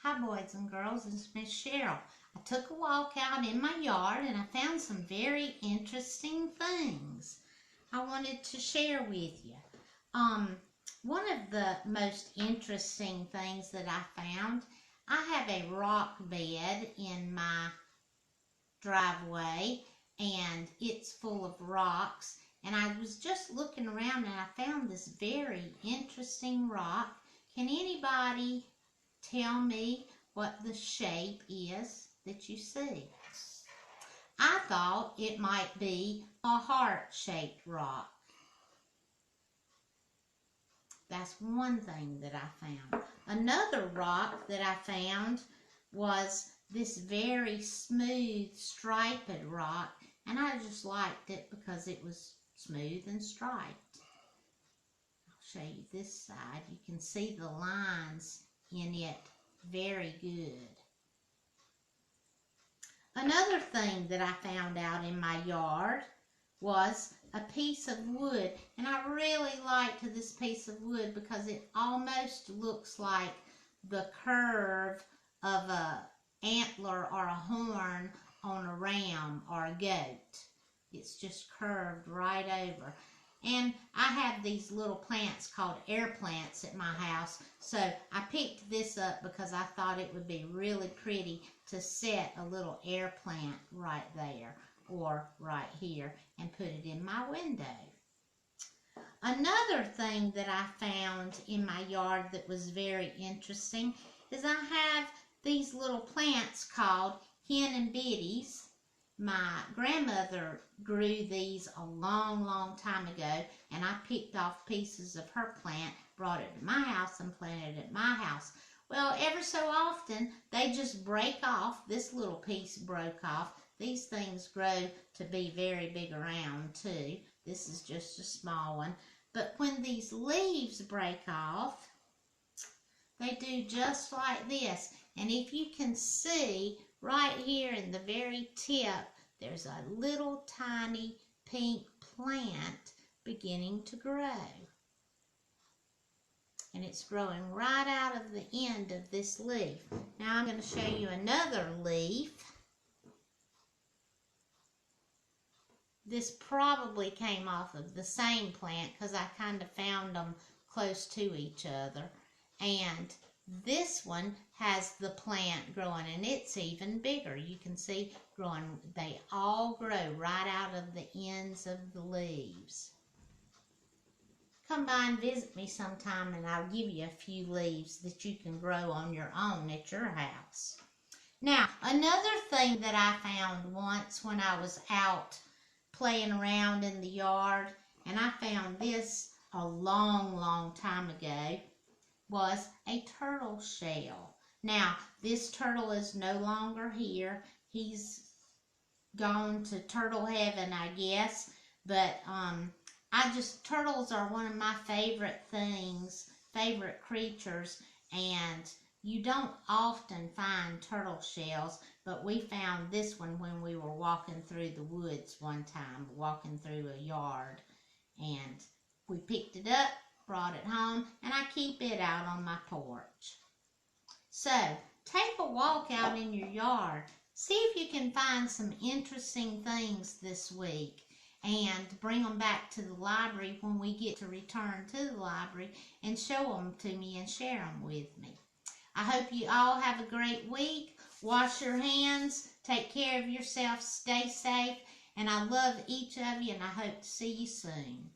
Hi boys and girls, it's Miss Cheryl. I took a walk out in my yard and I found some very interesting things I wanted to share with you. One of the most interesting things that I found, I have a rock bed in my driveway and it's full of rocks, and I was just looking around and I found this very interesting rock. Can anybody tell me what the shape is that you see? I thought it might be a heart-shaped rock. That's one thing that I found. Another rock that I found was this very smooth striped rock, and I just liked it because it was smooth and striped. I'll show you this side. You can see the lines in it very good. Another thing that I found out in my yard was a piece of wood, and I really liked this piece of wood because it almost looks like the curve of a antler or a horn on a ram or a goat. It's just curved right over. And I have these little plants called air plants at my house, so I picked this up because I thought it would be really pretty to set a little air plant right there or right here and put it in my window. Another thing that I found in my yard that was very interesting is I have these little plants called Hen and Beedis. My grandmother grew these a long time ago, and I picked off pieces of her plant, brought it to my house, and planted it at my house. Well, ever so often, they just break off. This little piece broke off. These things grow to be very big around, too. This is just a small one. But when these leaves break off, they do just like this. And if you can see, right here in the very tip, there's a little tiny pink plant beginning to grow. And it's growing right out of the end of this leaf. Now I'm going to show you another leaf. This probably came off of the same plant because I kind of found them close to each other. And this one has the plant growing, and it's even bigger. You can see growing. They all grow right out of the ends of the leaves. Come by and visit me sometime, and I'll give you a few leaves that you can grow on your own at your house. Now, another thing that I found once when I was out playing around in the yard, and I found this a long time ago, was a turtle shell. Now, this turtle is no longer here. He's gone to turtle heaven, I guess. But turtles are one of my favorite things, favorite creatures, and you don't often find turtle shells, but we found this one when we were walking through the woods one time, walking through a yard, and we picked it up, brought it home, and I keep it out on my porch. So, take a walk out in your yard. See if you can find some interesting things this week, and bring them back to the library when we get to return to the library, and show them to me and share them with me. I hope you all have a great week. Wash your hands, take care of yourself, stay safe, and I love each of you, and I hope to see you soon.